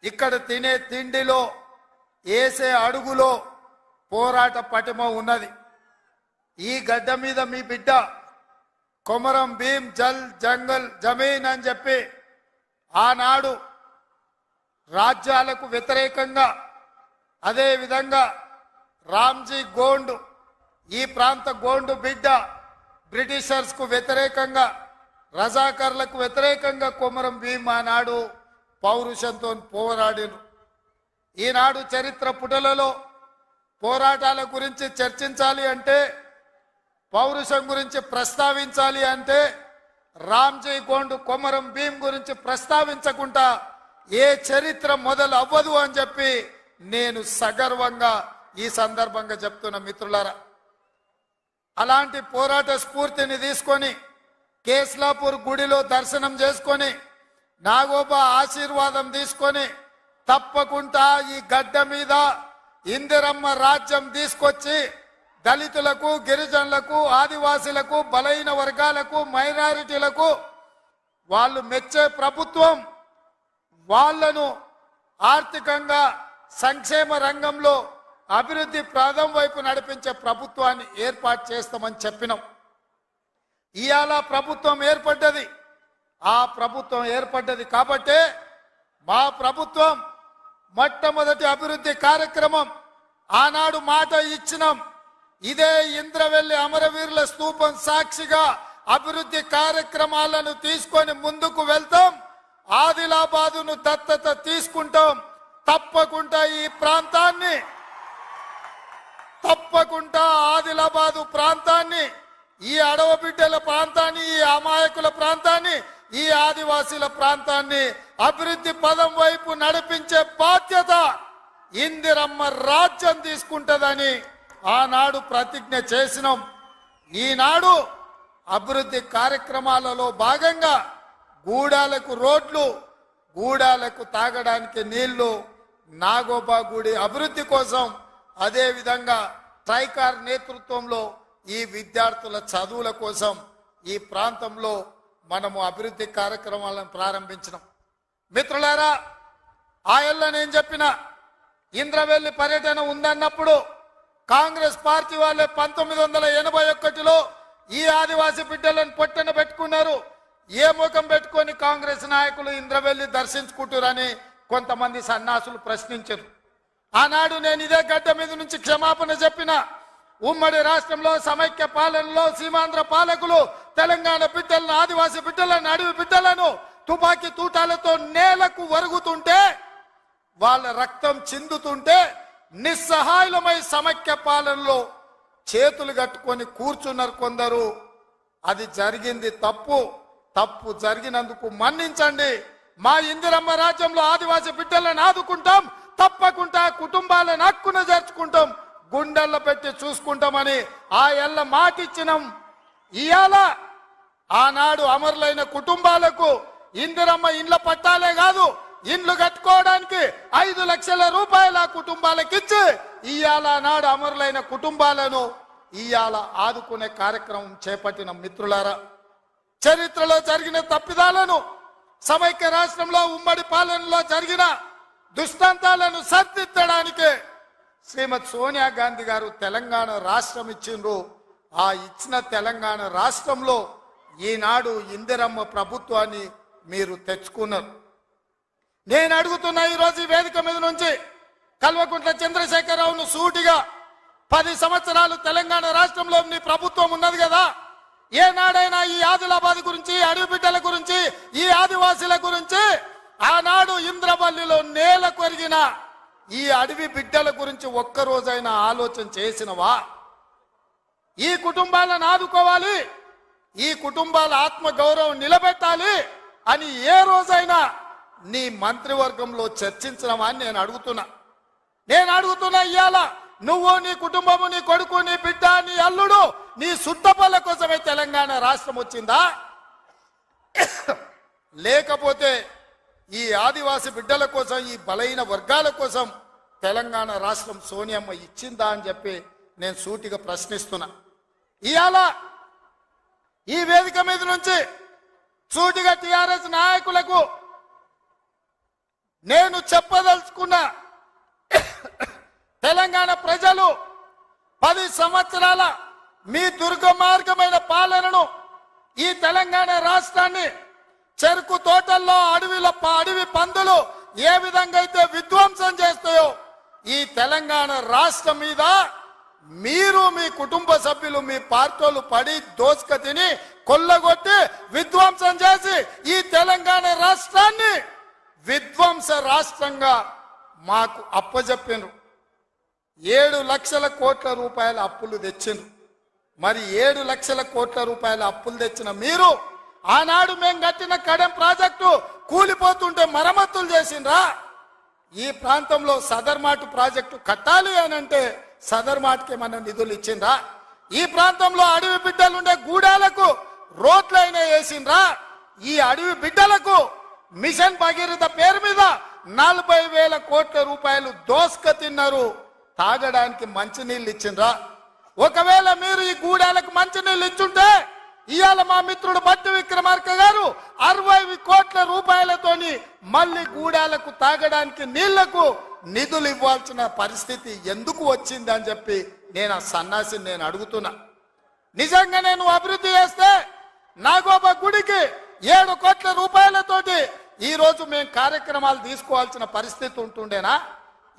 ఇక్కడ తినే తిండిలో వేసే అడుగులో పోరాట పటిమ ఉన్నది. ఈ గడ్డ మీద మీ బిడ్డ కొమరం భీం జల్ జంగల్ జమీన్ అని చెప్పి ఆనాడు రాజ్యాలకు వ్యతిరేకంగా, అదే విధంగా రామ్జీ గోండు ఈ ప్రాంత గోండు బిడ్డ బ్రిటిషర్స్ కు వ్యతిరేకంగా, రజాకర్లకు వ్యతిరేకంగా కొమరం భీం ఆనాడు పౌరుషంతో పోరాడిను. ఈనాడు చరిత్ర పుటలలో పోరాటాల గురించి చర్చించాలి అంటే, పౌరుషం గురించి ప్రస్తావించాలి అంటే రామ్జీ గోండు కొమరం భీం గురించి ప్రస్తావించకుండా ఏ చరిత్ర మొదలు అవ్వదు అని చెప్పి నేను సగర్వంగా ఈ సందర్భంగా చెప్తున్న మిత్రులారా. అలాంటి పోరాట స్ఫూర్తిని తీసుకొని కేస్లాపూర్ గుడిలో దర్శనం చేసుకొని నాగోబా ఆశీర్వాదం తీసుకొని తప్పకుండా ఈ గడ్డ మీద ఇందిరమ్మ రాజ్యం తీసుకొచ్చి దళితులకు, గిరిజనులకు, ఆదివాసీలకు, బలహీన వర్గాలకు, మైనారిటీలకు వాళ్ళు మెచ్చే ప్రభుత్వం, వాళ్లను ఆర్థికంగా సంక్షేమ రంగంలో అభివృద్ధి ప్రాంతం వైపు నడిపించే ప్రభుత్వాన్ని ఏర్పాటు చేస్తామని చెప్పినాం. ఇవాళ ప్రభుత్వం ఏర్పడ్డది. ఆ ప్రభుత్వం ఏర్పడ్డది కాబట్టే మా ప్రభుత్వం మొట్టమొదటి అభివృద్ధి కార్యక్రమం ఆనాడు మాట ఇచ్చినాం. ఇదే ఇంద్రవెల్లి అమరవీరుల స్తూపం సాక్షిగా అభివృద్ధి కార్యక్రమాలను తీసుకొని ముందుకు వెళ్తాం. ఆదిలాబాదును దత్తత తీసుకుంటాం. తప్పకుండా ఈ ప్రాంతాన్ని, తప్పకుండా ఆదిలాబాదు ప్రాంతాన్ని, ఈ అడవ బిడ్డల ప్రాంతాన్ని, ఈ అమాయకుల ప్రాంతాన్ని, ఈ ఆదివాసీల ప్రాంతాన్ని అభివృద్ధి పదం వైపు నడిపించే బాధ్యత ఇందిరమ్మ రాజ్యం తీసుకుంటదని ఆనాడు ప్రతిజ్ఞ చేసినాం. ఈనాడు అభివృద్ధి కార్యక్రమాలలో భాగంగా గూడాలకు రోడ్లు, గూడాలకు తాగడానికి నీళ్లు, నాగోబా గుడి అభివృద్ధి కోసం, అదే విధంగా ట్రైకార్ నేతృత్వంలో ఈ విద్యార్థుల చదువుల కోసం ఈ ప్రాంతంలో మనము అభివృద్ధి కార్యక్రమాలను ప్రారంభించినాం. మిత్రులారా, ఆయల్ల నేను చెప్పిన ఇంద్రవెల్లి పర్యటన ఉందన్నప్పుడు కాంగ్రెస్ పార్టీ వాళ్ళే 1981లో ఈ ఆదివాసీ బిడ్డలను పొట్టన పెట్టుకున్నారు. ఏ ముఖం పెట్టుకొని కాంగ్రెస్ నాయకులు ఇంద్రవెల్లి దర్శించుకుంటారని కొంతమంది సన్నాసులు ప్రశ్నించారు. ఆనాడు నేను ఇదే గడ్డ మీద నుంచి క్షమాపణ చెప్పిన. ఉమ్మడి రాష్ట్రంలో సమైక్య పాలనలో సీమాంధ్ర పాలకులు తెలంగాణ బిడ్డలను, ఆదివాసీ బిడ్డలను, అడవి బిడ్డలను తుపాకీ తూటాలతో నేలకు వరుగుతుంటే, వాళ్ళ రక్తం చిందుతుంటే నిస్సహాయులమై సమైక్య పాలనలో చేతులు కట్టుకొని కూర్చున్నారు కొందరు. అది జరిగింది తప్పు. తప్పు జరిగినందుకు మన్నించండి. మా ఇందిరమ్మ రాజ్యంలో ఆదివాసీ బిడ్డలను ఆదుకుంటాం. తప్పకుండా కుటుంబాలను హక్కున చేర్చుకుంటాం, గుండెల్లో పెట్టి చూసుకుంటామని ఆ ఎల్ల మాటిచ్చినాం. ఇవాళ ఆనాడు అమరులైన కుటుంబాలకు ఇందిరమ్మ ఇండ్ల పట్టాలే కాదు, ఇండ్లు కట్టుకోవడానికి 5 లక్షల రూపాయల కుటుంబాలకు ఇచ్చి ఇవాళ నాడు అమరులైన కుటుంబాలను ఇవాళ ఆదుకునే కార్యక్రమం చేపట్టిన. మిత్రులారా, చరిత్రలో జరిగిన తప్పిదాలను, సమైక్య రాష్ట్రంలో ఉమ్మడి పాలనలో జరిగిన దుష్టాంతాలను సరిదిద్దడానికే శ్రీమతి సోనియా గాంధీ గారు తెలంగాణ రాష్ట్రం ఇచ్చిండ్రు. ఆ ఇచ్చిన తెలంగాణ రాష్ట్రంలో ఈనాడు ఇందిరమ్మ ప్రభుత్వాన్ని మీరు తెచ్చుకున్నారు. నేను అడుగుతున్నా ఈరోజు ఈ వేదిక మీద నుంచి కల్వకుంట్ల చంద్రశేఖరరావును సూటిగా, 10 సంవత్సరాలు తెలంగాణ రాష్ట్రంలో నీ ప్రభుత్వం ఉన్నది కదా, ఏనాడైనా ఈ ఆదిలాబాద్ గురించి, అడవి బిడ్డల గురించి, ఈ ఆదివాసీల గురించి, ఆనాడు ఇంద్రవల్లిలో నేల కొరిగిన ఈ అడవి బిడ్డల గురించి ఒక్కరోజైనా ఆలోచన చేసినవా? ఈ కుటుంబాలను ఆదుకోవాలి, ఈ కుటుంబాల ఆత్మ గౌరవం నిలబెట్టాలి అని ఏ రోజైనా నీ మంత్రివర్గంలో చర్చించడమా అని నేను అడుగుతున్నా. ఇవాళ నువ్వు, నీ కుటుంబము, నీ కొడుకు, నీ బిడ్డ, నీ అల్లుడు, నీ సుట్టపల్ల కోసమే తెలంగాణ రాష్ట్రం వచ్చిందా? లేకపోతే ఈ ఆదివాసీ బిడ్డల కోసం, ఈ బలహీన వర్గాల కోసం తెలంగాణ రాష్ట్రం సోనియమ్మ ఇచ్చిందా అని చెప్పి నేను సూటిగా ప్రశ్నిస్తున్నా. ఇవాళ ఈ వేదిక మీద నుంచి సూటిగా టిఆర్ఎస్ నాయకులకు నేను చెప్పదలుచుకున్న తెలంగాణ ప్రజలు 10 సంవత్సరాల మీ దుర్గమార్గమైన పాలనను, ఈ తెలంగాణ రాష్ట్రాన్ని చెరుకు తోటల్లో అడవి పందులు ఏ విధంగా అయితే విధ్వంసం చేస్తాయో ఈ తెలంగాణ రాష్ట్రం మీద మీరు, మీ కుటుంబ సభ్యులు, మీ పార్టీలు పడి దోసుక తిని కొల్లగొట్టి విధ్వంసం చేసి ఈ తెలంగాణ రాష్ట్రాన్ని విధ్వంస రాష్ట్రంగా మాకు అప్పజెప్పినారు. 7 లక్షల కోట్ల రూపాయల అప్పులు తెచ్చిండ్రు. మరి 7 లక్షల కోట్ల రూపాయల అప్పులు తెచ్చిన మీరు ఆనాడు మేము కట్టిన కడెం ప్రాజెక్టు కూలిపోతుంటే మరమ్మతులు చేసిండ్రా? ఈ ప్రాంతంలో సదర్మాటు ప్రాజెక్టు కట్టాలి అని అంటే సదర్మాటుకి ఏమన్నా నిధులు ఇచ్చిండ్రా? ఈ ప్రాంతంలో అడవి బిడ్డలుండే గూడాలకు రోడ్లైనా వేసిండ్రా? ఈ అడవి బిడ్డలకు మిషన్ భగీరథ పేరు మీద 40,000 కోట్ల రూపాయలు దోసుక తిన్నారు. తాగడానికి మంచినీళ్ళు ఇచ్చిండ్రా? ఒకవేళ మీరు ఈ గూడాలకు మంచినీళ్ళు ఇచ్చుంటే ఇవాళ మా మిత్రుడు బట్టి విక్రమార్క గారు 60 కోట్ల రూపాయలతోని మళ్ళీ గూడాలకు తాగడానికి నీళ్లకు నిధులు ఇవ్వాల్సిన పరిస్థితి ఎందుకు వచ్చింది అని చెప్పి నేను ఆ సన్నాసిని నేను అడుగుతున్నా. నిజంగా నేను అభివృద్ధి చేస్తే నాగోబా గుడికి 7 కోట్ల రూపాయలతోటి ఈ రోజు మేము కార్యక్రమాలు తీసుకోవాల్సిన పరిస్థితి ఉంటుండేనా?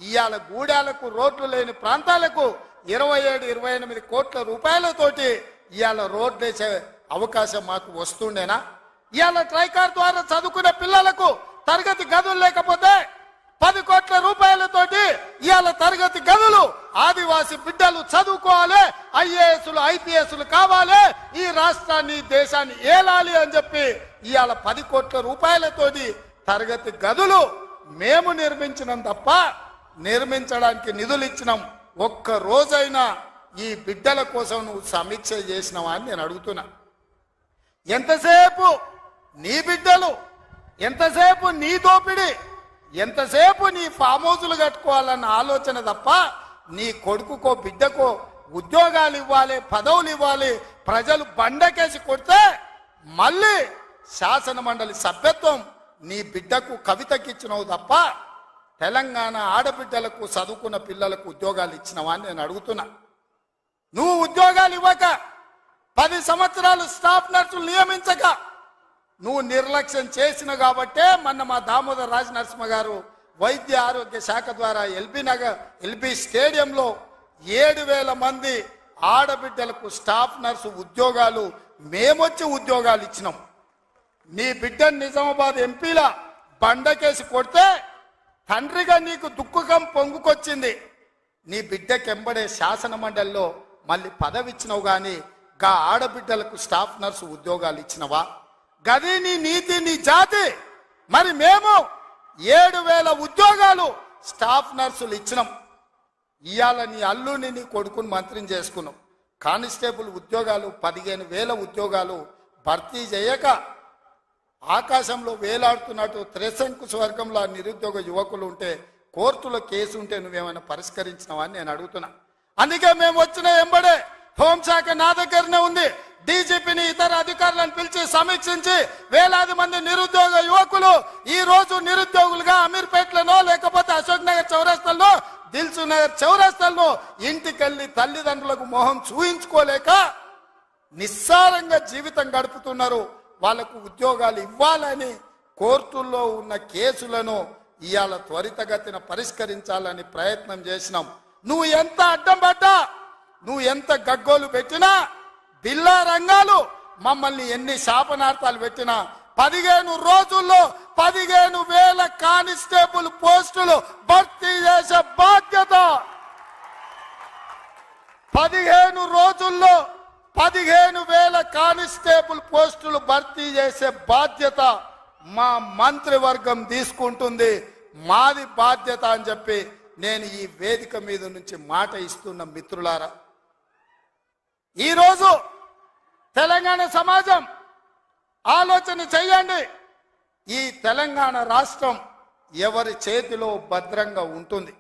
ఇవాళ గూడాలకు రోడ్లు లేని ప్రాంతాలకు 27-28 కోట్ల రూపాయలతోటి ఇవాళ రోడ్లు వేసే అవకాశం మాకు వస్తుండేనా? ఇవాళ ట్రైకార్ ద్వారా చదువుకునే పిల్లలకు తరగతి గదులు లేకపోతే 10 కోట్ల రూపాయలతోటి ఇవాళ తరగతి గదులు ఆదివాసి బిడ్డలు చదువుకోవాలి, ఐఏఎస్లు ఐపీఎస్లు కావాలి, ఈ రాష్ట్రాన్ని దేశాన్ని ఏలాలి అని చెప్పి ఇవాళ 10 కోట్ల రూపాయలతోటి తరగతి గదులు మేము నిర్మించినాం తప్ప నిర్మించడానికి నిధులు ఇచ్చినాం. ఒక్క రోజైనా ఈ బిడ్డల కోసం నువ్వు సమీక్ష చేసినావా అని నేను అడుగుతున్నా. ఎంతసేపు నీ బిడ్డలు, ఎంతసేపు నీ దోపిడి, ఎంతసేపు నీ ఫామ్ హౌజులు కట్టుకోవాలన్న ఆలోచన తప్ప నీ కొడుకుకో బిడ్డకో ఉద్యోగాలు ఇవ్వాలి, పదవులు ఇవ్వాలి, ప్రజలు బండకేసి కొడితే మళ్ళీ శాసన మండలి సభ్యత్వం నీ బిడ్డకు కవితకిచ్చినవు తప్ప తెలంగాణ ఆడబిడ్డలకు చదువుకున్న పిల్లలకు ఉద్యోగాలు ఇచ్చినవా అని నేను అడుగుతున్నా. నువ్వు ఉద్యోగాలు ఇవ్వక 10 సంవత్సరాలు స్టాఫ్ నర్సులు నియమించక నువ్వు నిర్లక్ష్యం చేసిన కాబట్టే మొన్న మా దామోదర్ రాజ నరసింహ గారు వైద్య ఆరోగ్య శాఖ ద్వారా ఎల్బీ స్టేడియంలో 7,000 మంది ఆడబిడ్డలకు స్టాఫ్ నర్సు ఉద్యోగాలు మేమొచ్చి ఉద్యోగాలు ఇచ్చినాం. నీ బిడ్డను నిజామాబాద్ ఎంపీల బండకేసి కొడితే తండ్రిగా నీకు దుఃఖం పొంగుకొచ్చింది. నీ బిడ్డకెంబడే శాసన మండలిలో మళ్ళీ పదవి ఇచ్చినవు కానీ గా ఆడబిడ్డలకు స్టాఫ్ నర్సు ఉద్యోగాలు ఇచ్చినవా? గది నీ నీతి, నీ జాతి. మరి మేము 7,000 ఉద్యోగాలు స్టాఫ్ నర్సులు ఇచ్చినాం. ఇవాళ నీ అల్లుని నీ కొడుకుని మంత్రిని చేసుకున్నాం. కానిస్టేబుల్ ఉద్యోగాలు 15,000 ఉద్యోగాలు భర్తీ చేయక ఆకాశంలో వేలాడుతున్నట్టు త్రిశంకు స్వర్గంలో నిరుద్యోగ యువకులు ఉంటే కోర్టులో కేసు ఉంటే నువ్వేమైనా పరిష్కరించినావా అని నేను అడుగుతున్నా. అందుకే మేము వచ్చిన ఎంబడే హోంశాఖ నా దగ్గరనే ఉంది. డీజీపీని ఇతర అధికారులను పిలిచి సమీక్షించి వేలాది మంది నిరుద్యోగ యువకులు ఈ రోజు నిరుద్యోగులుగా అమీర్పేటలోనో లేకపోతే అశోక్ నగర్ చౌరస్తాల్లో, దిల్సు నగర్ చౌరస్తాల్లో ఇంటికెళ్ళి తల్లిదండ్రులకు మొహం చూయించుకోలేక నిస్సారంగా జీవితం గడుపుతున్నారు. వాళ్లకు ఉద్యోగాలు ఇవ్వాలని కోర్టుల్లో ఉన్న కేసులను ఇవాళ త్వరితగతిన పరిష్కరించాలని ప్రయత్నం చేసినాం. నువ్వు ఎంత అడ్డం పడ్డా, నువ్వు ఎంత గగ్గోలు పెట్టినా, బిల్లా రంగాలు మమ్మల్ని ఎన్ని శాపనార్థాలు పెట్టినా 15 రోజుల్లో 15,000 కానిస్టేబుల్ పోస్టులు భర్తీ చేసే బాధ్యత, 15 రోజుల్లో 15,000 కానిస్టేబుల్ పోస్టులు భర్తీ చేసే బాధ్యత మా మంత్రివర్గం తీసుకుంటుంది. మాది బాధ్యత అని చెప్పి నేను ఈ వేదిక మీద నుంచి మాట ఇస్తున్న మిత్రులారా, ఈరోజు తెలంగాణ సమాజం ఆలోచన చెయ్యండి. ఈ తెలంగాణ రాష్ట్రం ఎవరి చేతిలో భద్రంగా ఉంటుంది?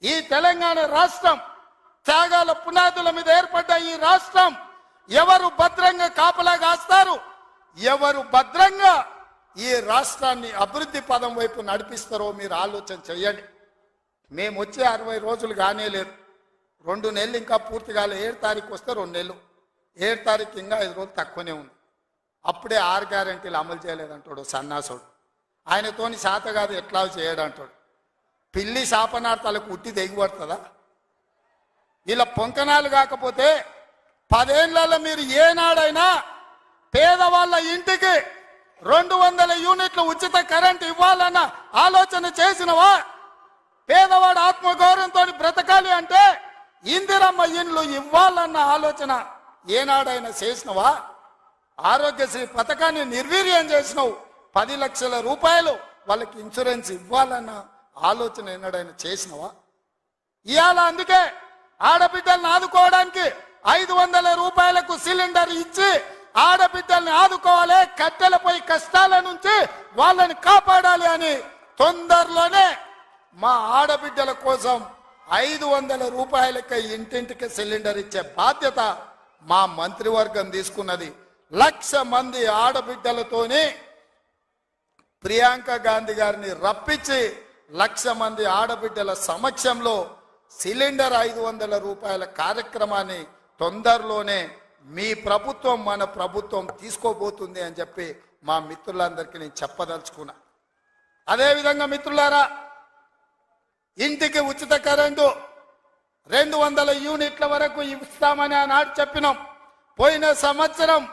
ఈ తెలంగాణ రాష్ట్రం త్యాగాల పునాదుల మీద ఏర్పడ్డ ఈ రాష్ట్రం ఎవరు భద్రంగా కాపలా కాస్తారు? ఎవరు భద్రంగా ఈ రాష్ట్రాన్ని అభివృద్ధి పదం వైపు నడిపిస్తారో మీరు ఆలోచన చేయండి. మేము వచ్చే 60 రోజులు కానే లేదు, 2 నెలలు ఇంకా పూర్తి కాలే. 7 తారీఖు వస్తే 2 నెలలు, 7 తారీఖు ఇంకా 5 రోజులు తక్కువనే ఉంది. అప్పుడే 6 గ్యారెంటీలు అమలు చేయలేదంటాడు సన్నాసుడు. ఆయనతోని శాత కాదు ఎట్లా చేయడంటాడు. పిల్లి శాపనార్థాలకు ఉట్టి దిగిపడుతుందా? ఇలా పొంకనాలు కాకపోతే 10 ఏళ్లలో మీరు ఏనాడైనా పేదవాళ్ళ ఇంటికి 200 యూనిట్ల ఉచిత కరెంట్ ఇవ్వాలన్న ఆలోచన చేసినవా? పేదవాడు ఆత్మగౌరవంతో బ్రతకాలి అంటే ఇందిరమ్మ ఇండ్లు ఇవ్వాలన్న ఆలోచన ఏనాడైనా చేసినవా? ఆరోగ్యశ్రీ పథకాన్ని నిర్వీర్యం చేసినావు. 10 లక్షల రూపాయలు వాళ్ళకి ఇన్సూరెన్స్ ఇవ్వాలన్న ఆలోచన ఏనాడైనా చేసినవా? ఇవాళ అందుకే ఆడబిడ్డల్ని ఆదుకోవడానికి 500 రూపాయలకు సిలిండర్ ఇచ్చి ఆడబిడ్డల్ని ఆదుకోవాలి, కట్టెలపై కష్టాల నుంచి వాళ్ళని కాపాడాలి అని తొందరలోనే మా ఆడబిడ్డల కోసం 500 రూపాయలకి ఇంటింటికి సిలిండర్ ఇచ్చే బాధ్యత మా మంత్రివర్గం తీసుకున్నది. 1,00,000 మంది ఆడబిడ్డలతోని ప్రియాంక గాంధీ గారిని రప్పించి 1,00,000 మంది ఆడబిడ్డల సమక్షంలో సిలిండర్ 500 రూపాయల కార్యక్రమాన్ని తొందరలోనే మీ ప్రభుత్వం మన ప్రభుత్వం తీసుకోబోతుంది అని చెప్పి మా మిత్రులందరికీ నేను చెప్పదలుచుకున్నా. అదేవిధంగా మిత్రులారా, ఇంటికి ఉచిత కరెంటు 200 యూనిట్ల వరకు ఇస్తామని ఆనాడు చెప్పినాం. పోయిన సంవత్సరం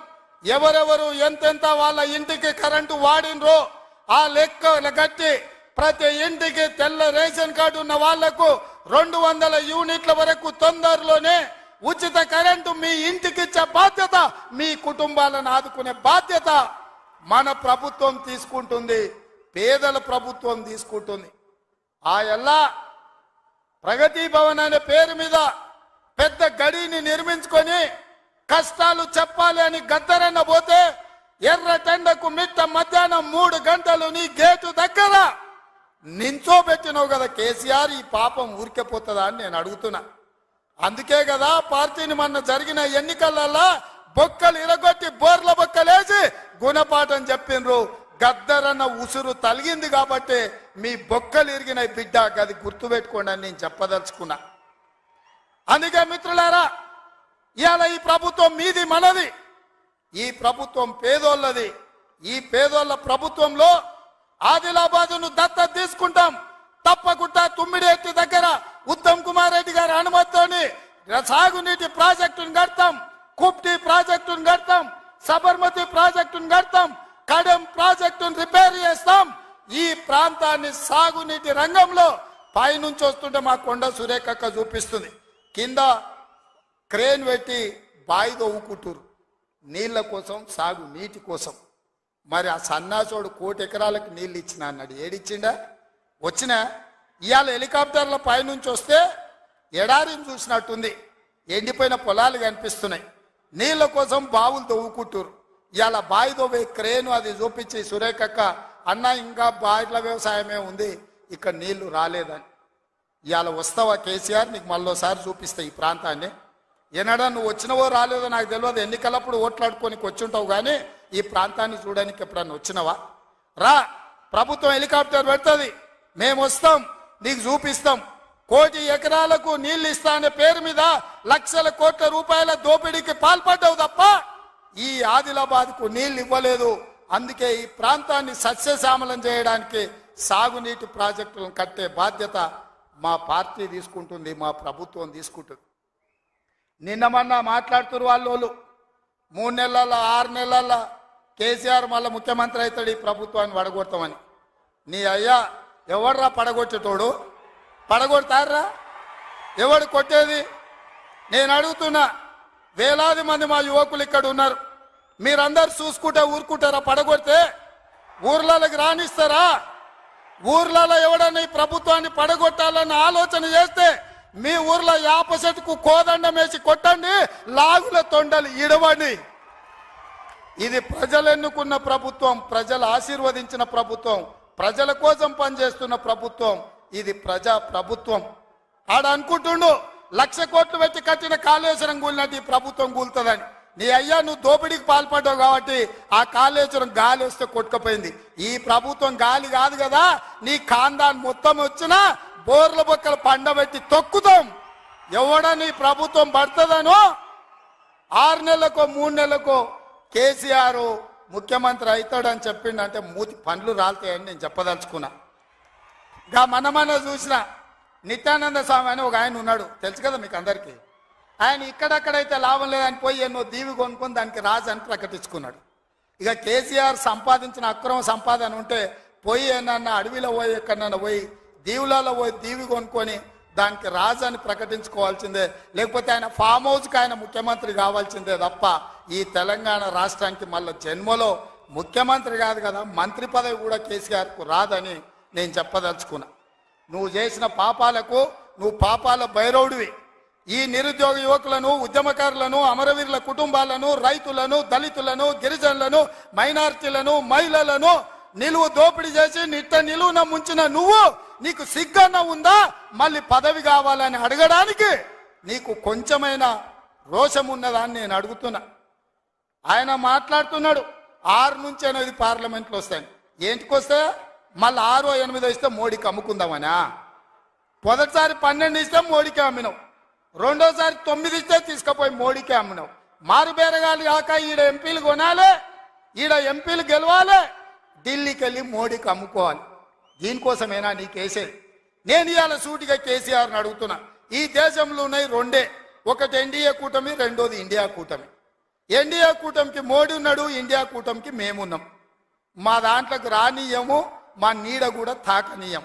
ఎవరెవరు ఎంతెంత వాళ్ళ ఇంటికి కరెంటు వాడినరో ఆ లెక్క కట్టి ప్రతి ఇంటికి తెల్ల రేషన్ కార్డు ఉన్న వాళ్లకు 200 యూనిట్ల వరకు తొందరలోనే ఉచిత కరెంటు మీ ఇంటికి ఇచ్చే బాధ్యత, మీ కుటుంబాలను ఆదుకునే బాధ్యత మన ప్రభుత్వం తీసుకుంటుంది, పేదల ప్రభుత్వం తీసుకుంటుంది. ఆ ఎల్లా ప్రగతి భవన్ అనే పేరు మీద పెద్ద గడిని నిర్మించుకొని కష్టాలు చెప్పాలి అని గద్దరన్న పోతే ఎర్రటెండకు మిట్ట మధ్యాహ్నం 3 గంటలు నీ గేటు దగ్గర నించోబెట్టినావు కదా కేసీఆర్. ఈ పాపం ఊరికెపోతుందా అని నేను అడుగుతున్నా. అందుకే కదా పార్టీని మొన్న జరిగిన ఎన్నికలలో బొక్కలు ఇరగొట్టి బోర్ల బొక్కలేసి గుణపాఠం చెప్పిండ్రు. గద్దరన్న ఉసురు తలిగింది కాబట్టి మీ బొక్కలు ఇరిగిన బిడ్డ, అది గుర్తుపెట్టుకోండి అని నేను చెప్పదలుచుకున్నా. అందుకే మిత్రులారా, ఇవాళ ఈ ప్రభుత్వం మీది మనది, ఈ ప్రభుత్వం పేదోళ్ళది. ఈ పేదోళ్ళ ప్రభుత్వంలో ఆదిలాబాదును దత్తత తీసుకుంటాం. తప్పకుండా తుమ్మిడిఎట్టి దగ్గర ఉత్తమ్ కుమార్ రెడ్డి గారి అనుమతితోని సాగునీటి ప్రాజెక్టును కడతాం, కుప్టి ప్రాజెక్టును కడతాం, సబర్మతి ప్రాజెక్టును కడతాం, కడెం ప్రాజెక్టును రిపేర్ చేస్తాం. ఈ ప్రాంతాన్ని సాగునీటి రంగంలో పైనుంచి వస్తుంటే మా కొండ సురేఖక్క చూపిస్తుంది, కింద క్రేన్ పెట్టి బాయి తవ్వుకుంటారు నీళ్ల కోసం, సాగు నీటి కోసం. మరి ఆ సన్నాసోడు 1 కోటి ఎకరాలకు నీళ్ళు ఇచ్చిన అన్నాడు, ఏడిచ్చిండా? వచ్చినా ఇవాళ హెలికాప్టర్ల పైనుంచి వస్తే ఎడారిని చూసినట్టుంది, ఎండిపోయిన పొలాలు కనిపిస్తున్నాయి. నీళ్ల కోసం బావులు తవ్వుకుంటారు. ఇవాళ బావి తవ్వే క్రేను అది చూపించి సురేఖక్క అన్న ఇంకా బాయిల వ్యవసాయమే ఉంది, ఇక్కడ నీళ్లు రాలేదని. ఇవాళ వస్తావా కేసీఆర్, నీకు మళ్ళోసారి చూపిస్తా ఈ ప్రాంతాన్ని. ఏనాడా నువ్వు వచ్చినవో రాలేదో నాకు తెలియదు, ఎన్నికలప్పుడు ఓట్లాడుకోనికి వచ్చుంటావు, కానీ ఈ ప్రాంతాన్ని చూడడానికి ఎప్పుడన్నా వచ్చినవా? రా, ప్రభుత్వం హెలికాప్టర్ పెడుతుంది, మేము వస్తాం, నీకు చూపిస్తాం. 1 కోటి ఎకరాలకు నీళ్లు ఇస్తా అనే పేరు మీద లక్షల కోట్ల రూపాయల దోపిడీకి పాల్పడ్డావు తప్ప ఈ ఆదిలాబాద్కు నీళ్లు ఇవ్వలేదు. అందుకే ఈ ప్రాంతాన్ని సస్యశ్యామలం చేయడానికి సాగునీటి ప్రాజెక్టులను కట్టే బాధ్యత మా పార్టీ తీసుకుంటుంది, మా ప్రభుత్వం తీసుకుంటుంది. నిన్న మొన్న మాట్లాడుతున్నారు వాళ్ళు 3 నెలల 6 నెలల కేసీఆర్ మళ్ళీ ముఖ్యమంత్రి అవుతాడు, ఈ ప్రభుత్వాన్ని పడగొడతామని. నీ అయ్యా ఎవడ్రా పడగొట్టేటోడు? పడగొడతారా? ఎవడు కొట్టేది? నేను అడుగుతున్నా, వేలాది మంది మా యువకులు ఇక్కడ ఉన్నారు, మీరందరు చూసుకుంటే ఊరుకుంటారా? పడగొడితే ఊర్లలోకి రానిస్తారా? ఊర్లలో ఎవడన్నా ఈ ప్రభుత్వాన్ని పడగొట్టాలన్న ఆలోచన చేస్తే మీ ఊర్లో యాప చెట్టుకు కోదండం వేసి కొట్టండి, లాగుల తొండలు ఇడవండి. ఇది ప్రజలు ఎన్నుకున్న ప్రభుత్వం, ప్రజలు ఆశీర్వదించిన ప్రభుత్వం, ప్రజల కోసం పనిచేస్తున్న ప్రభుత్వం. ఇది ప్రజా ప్రభుత్వం. ఆడ అనుకుంటుండు 1,00,000 కోట్లు పెట్టి కట్టిన కాళేశ్వరం కూలినట్టు ఈ ప్రభుత్వం కూలుతుందని. నీ అయ్యా నువ్వు దోపిడీకి పాల్పడ్డావు కాబట్టి ఆ కాళేశ్వరం గాలి వస్తే కొట్టుకుపోయింది. ఈ ప్రభుత్వం గాలి కాదు కదా, నీ ఖాందాన్ మొత్తం వచ్చినా బోర్ల బొక్కలు పండబెట్టి తొక్కుతాం. ఎవడ నీ ప్రభుత్వం పడుతుందనో 6 నెలలకో 3 నెలలకో కేసీఆర్ ముఖ్యమంత్రి అవుతాడని చెప్పిండంటే మూతి పండ్లు రాలుతాయని నేను చెప్పదలుచుకున్నా. గా మన చూసిన నిత్యానంద స్వామి అని ఒక ఆయన ఉన్నాడు, తెలుసు కదా మీకు అందరికీ. ఆయన ఇక్కడక్కడైతే లాభం లేదని పోయి ఎన్నో దీవి కొనుక్కొని దానికి రాజు అని ప్రకటించుకున్నాడు. ఇక కేసీఆర్ సంపాదించిన అక్రమ సంపాదన ఉంటే పోయి ఏమన్నా అడవిలో పోయి ఎక్కడన్నా పోయి దీవులలో పోయి దీవి కొనుక్కొని దానికి రాజు అని ప్రకటించుకోవాల్సిందే, లేకపోతే ఆయన ఫామ్ హౌస్కి ఆయన ముఖ్యమంత్రి కావాల్సిందే తప్ప ఈ తెలంగాణ రాష్ట్రానికి మళ్ళీ జన్మలో ముఖ్యమంత్రి కాదు కదా, మంత్రి పదవి కూడా కేసీఆర్కు రాదని నేను చెప్పదలుచుకున్నా. నువ్వు చేసిన పాపాలకు నువ్వు పాపాల భైరవుడివి. ఈ నిరుద్యోగ యువకులను, ఉద్యమకారులను, అమరవీరుల కుటుంబాలను, రైతులను, దళితులను, గిరిజనులను, మైనారిటీలను, మహిళలను నిలువు దోపిడీ చేసి నిలువున ముంచిన నువ్వు, నీకు సిగ్గన్న ఉందా మళ్ళీ పదవి కావాలని అడగడానికి? నీకు కొంచెమైనా రోషం ఉన్నదాన్ని నేను అడుగుతున్నా. ఆయన మాట్లాడుతున్నాడు 6 నుంచి 8 పార్లమెంట్లు వస్తాయి. ఏంటికి వస్తే మళ్ళీ 6, 8 ఇస్తే మోడీకి అమ్ముకుందామనా? మొదటిసారి 12 ఇస్తే మోడీకి అమ్మినావు, రెండోసారి 9 ఇస్తే తీసుకుపోయి మోడీకి అమ్మినావు. మారు బేరగాలి కాక ఈడ ఎంపీలు కొనాలి, ఈడ ఎంపీలు గెలవాలి, ఢిల్లీకి వెళ్ళి మోడీకి అమ్ముకోవాలి. దీనికోసమేనా నీకేసేది? నేను ఇవాళ సూటిగా కేసీఆర్ని అడుగుతున్నా. ఈ దేశంలో ఉన్నాయి 2, ఒకటి ఎన్డీఏ కూటమి, రెండోది ఇండియా కూటమి. ఎన్డీఏ కూటమికి మోడీ ఉన్నాడు, ఇండియా కూటమికి మేమున్నాం. మా దాంట్లోకి రానీయము, మా నీడ కూడా తాకనీయం.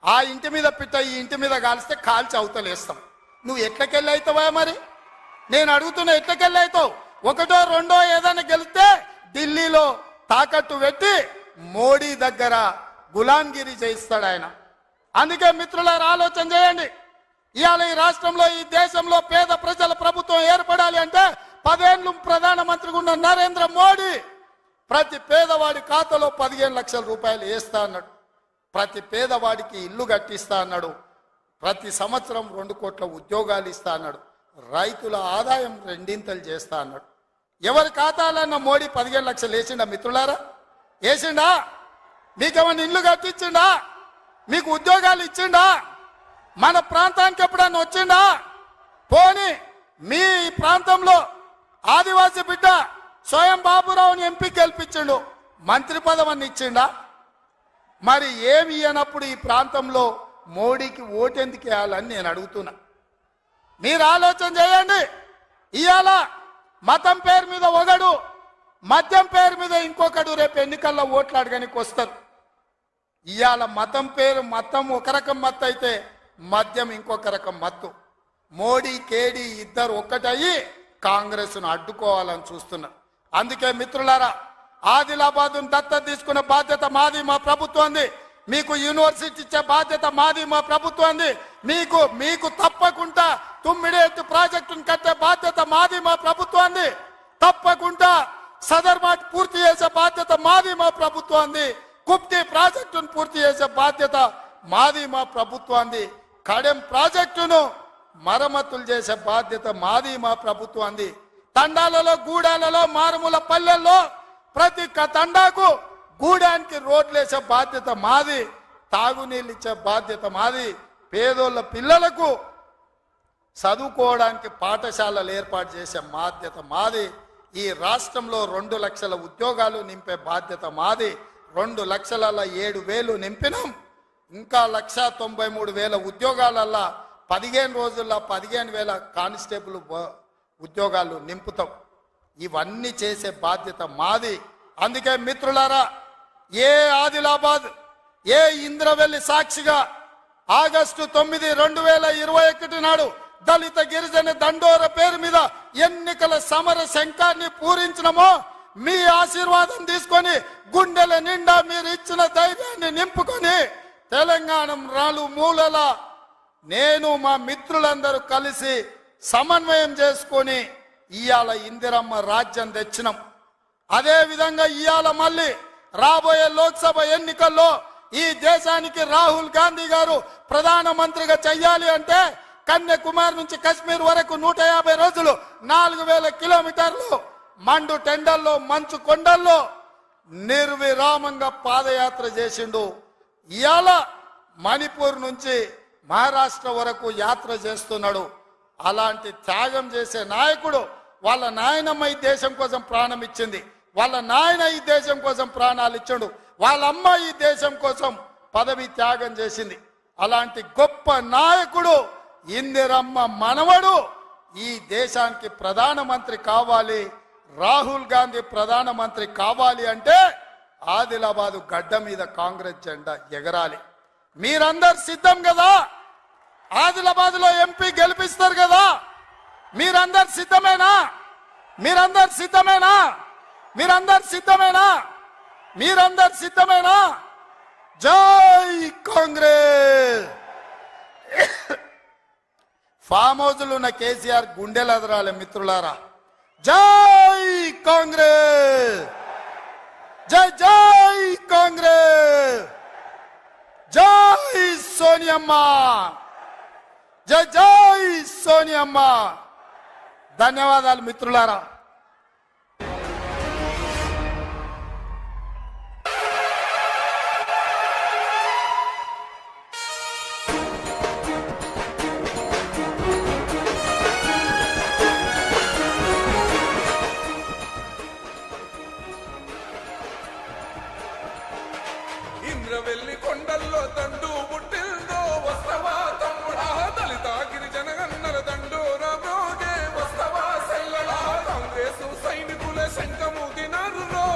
ఆ ఇంటి మీద పిట్ట ఈ ఇంటి మీద కాలిస్తే కాల్చి అవతలేస్తాం. నువ్వు ఎట్లకెళ్ళి అవుతావా? మరి నేను అడుగుతున్నా, ఎట్లకెళ్ళి అవుతావు? 1, 2 ఏదైనా గెలిస్తే ఢిల్లీలో తాకట్టు పెట్టి మోడీ దగ్గర గులాంగిరి చేయిస్తాడు ఆయన. అందుకే మిత్రులారా ఆలోచన చేయండి. ఇవాళ ఈ రాష్ట్రంలో, ఈ దేశంలో పేద ప్రజల ప్రభుత్వం ఏర్పడాలి అంటే 10 ఏళ్ళు ప్రధానమంత్రిగా ఉన్న నరేంద్ర మోడీ ప్రతి పేదవాడి ఖాతాలో 15 లక్షల రూపాయలు వేస్తా అన్నాడు. ప్రతి పేదవాడికి ఇల్లు కట్టిస్తా అన్నాడు. ప్రతి సంవత్సరం 2 కోట్ల ఉద్యోగాలు ఇస్తా అన్నాడు. రైతుల ఆదాయం 2 చేస్తా అన్నాడు. ఎవరి ఖాతాలన్నా మోడీ 15 లక్షలు వేసిండా మిత్రులారా? వేసిండా? మీకేమన్నా ఇల్లు కట్టించిండా? మీకు ఉద్యోగాలు ఇచ్చిండా? మన ప్రాంతానికి ఎప్పుడన్నా వచ్చిండా? పోనీ మీ ప్రాంతంలో ఆదివాసీ బిడ్డ స్వయం బాబురావుని ఎంపీ గెలిపించిండు, మంత్రి పదవిని ఇచ్చిండా? మరి ఏమి ఇయ్యనప్పుడు ఈ ప్రాంతంలో మోడీకి ఓటెందుకు వేయాలని నేను అడుగుతున్నా. మీరు ఆలోచన చేయండి. ఇవాళ మతం పేరు మీద ఒకడు, మద్యం పేరు మీద ఇంకొకడు రేపు ఎన్నికల్లో ఓట్లు అడగడానికి వస్తారు. ఇవాళ మతం ఒక రకం మత్తు అయితే మద్యం ఇంకొక రకం మత్తు. మోడీ కేడీ ఇద్దరు ఒక్కటయ్యి కాంగ్రెస్ను అడ్డుకోవాలని చూస్తున్నారు. అందుకే మిత్రులారా, ఆదిలాబాద్ దత్తత తీసుకునే బాధ్యత మాది, మా ప్రభుత్వంది. మీకు యూనివర్సిటీ ఇచ్చే బాధ్యత మాది, మా ప్రభుత్వంది. మీకు తప్పకుండా తుమ్మిడేట్టు ప్రాజెక్టును కట్టే బాధ్యత మాది, మా ప్రభుత్వంది. తప్పకుండా సదర్మాట్ పూర్తి చేసే బాధ్యత మాది, మా ప్రభుత్వంది. కుప్తి ప్రాజెక్టును పూర్తి చేసే బాధ్యత మాది, మా ప్రభుత్వంది. కడెం ప్రాజెక్టును మరమ్మతులు చేసే బాధ్యత మాది, మా ప్రభుత్వంది. తండాలలో, గూడాలలో, మారుమూల పల్లెల్లో ప్రతి తండాకు గూడానికి రోడ్లు వేసే బాధ్యత మాది. తాగునీళ్ళు ఇచ్చే బాధ్యత మాది. పేదోళ్ళ పిల్లలకు చదువుకోవడానికి పాఠశాలలు ఏర్పాటు చేసే బాధ్యత మాది. ఈ రాష్ట్రంలో 2 లక్షల ఉద్యోగాలు నింపే బాధ్యత మాది. 2,07,000 నింపినాం. ఇంకా 1,93,000 ఉద్యోగాలల్లా 15 రోజుల్లో 15,000 కానిస్టేబుల్ ఉద్యోగాలు నింపుతాం. ఇవన్నీ చేసే బాధ్యత మాది. అందుకే మిత్రులారా, ఏ ఆదిలాబాద్, ఏ ఇంద్రవెల్లి సాక్షిగా ఆగస్టు 9, 2021 నాడు దళిత గిరిజన దండోర పేరు మీద ఎన్నికల సమర శంఖాన్ని పూరించినమో, మీ ఆశీర్వాదం తీసుకొని గుండెల నిండా మీరు ఇచ్చిన ధైర్యాన్ని నింపుకొని తెలంగాణ మూలల నేను మా మిత్రులందరూ కలిసి సమన్వయం చేసుకొని ఇవాళ ఇందిరమ్మ రాజ్యం తెచ్చినాం. అదే విధంగా ఇవాళ మళ్ళీ రాబోయే లోక్సభ ఎన్నికల్లో ఈ దేశానికి రాహుల్ గాంధీ గారు ప్రధానమంత్రిగా చెయ్యాలి అంటే కన్యాకుమారి నుంచి కశ్మీర్ వరకు 150 రోజులు 4000 కిలోమీటర్లు మండు టెండల్లో మంచు కొండల్లో నిర్విరామంగా పాదయాత్ర చేసిండు. ఇవాళ మణిపూర్ నుంచి మహారాష్ట్ర వరకు యాత్ర చేస్తున్నాడు. అలాంటి త్యాగం చేసే నాయకుడు, వాళ్ళ నాయనమ్మ ఈ దేశం కోసం ప్రాణం ఇచ్చింది, వాళ్ళ నాయన ఈ దేశం కోసం ప్రాణాలు ఇచ్చాడు, వాళ్ళ అమ్మ ఈ దేశం కోసం పదవి త్యాగం చేసింది. అలాంటి గొప్ప నాయకుడు ఇందిరమ్మ మనవడు ఈ దేశానికి ప్రధానమంత్రి కావాలి, రాహుల్ గాంధీ ప్రధానమంత్రి కావాలి అంటే ఆదిలాబాదు గడ్డ మీద కాంగ్రెస్ జెండా ఎగరాలి. మీరందరు సిద్ధం కదా? ఆదిలాబాద్ లో ఎంపీ గెలిపిస్తారు కదా? మీరందరు సిద్ధమేనా? మీరందరు సిద్ధమేనా? మీరందరు సిద్ధమేనా? మీరందరు సిద్ధమేనా? జై కాంగ్రెస్. ఫామ్ హౌస్లు ఉన్న కేసీఆర్ గుండెలు అదరాలి మిత్రులారా. జై కాంగ్రెస్, జై జై కాంగ్రెస్, జై సోనియమ్మ, జై జై సోనియమ్మ. ధన్యవాదాలు మిత్రులారా. ఇంద్రవెల్లి కొండల్లో దండు పుట్టిందో వస్తవా తమ్ముడా, దళిత గిరిజన గన్నల దండోరా బ్రోగే వస్తవా సెల్లడా, కాంగ్రెస్ సైనికుల శంఖమూదినారు రో,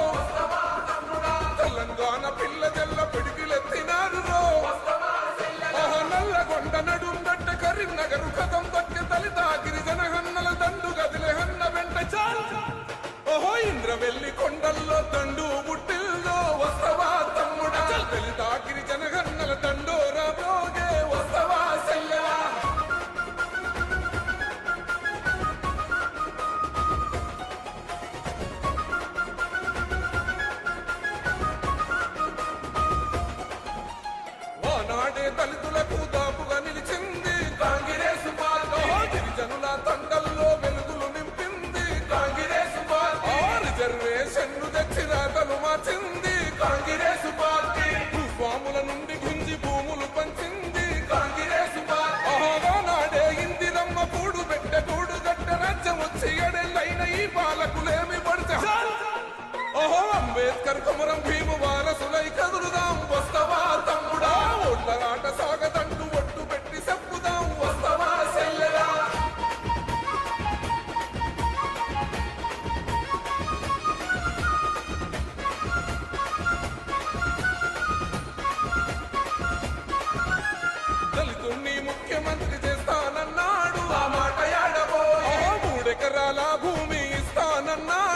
తెలంగాణ పిల్ల తెల్ల పిడికిలెత్తినారు రో, నల్లగొండ నడుంగట్ట కరీంనగర్ కథం దక్కె దళిత గిరిజన గన్నల దండు గదిలే హన్న వెంట చాలు. ఓహో ఇంద్రవెల్లి కొండల్లో దండు పుట్టిందో వస్తవా తమ్ముడా, దళిత గిరిజన గన్నల దండోరా బ్రోగే వస్తవా సెల్లడా. ఆనాడే దళితులకు దాపుగా నిలిచింది కాంగ్రెస్ పార్టీ, గిరిజనుల తండల్లో వెలుగులు నింపింది కాంగ్రెస్ పార్టీ, రిజర్వేషన్లు తెచ్చి రాతలు మార్చింది కాంగ్రెస్ పార్టీ, భూస్వాముల నుండి గుంజి భూములు పంచింది కాంగ్రెస్ పార్టీ. ఆనాడే ఇందిరమ్మ కూడు పెట్టె కూడు గట్ట రాజ్యం వచ్చి ఎడెళ్ళైన ఈ పాలకులేమి పడితే ఓహో అంబేద్కర్ కుమరం భీము వారసులై కదులుదాం వస్తవా తమ్ముడా, ఓట్లరాట సాగదంటూ ఒట్టు పెట్టి చెప్పుదాం వస్తవా సెల్లెడా. దళితుణ్ణి ముఖ్యమంత్రి చేస్తానన్నాడు, ఆ మాట యాడబోయే, 3 ఎకరాల భూమి ఇస్తానన్నాడు.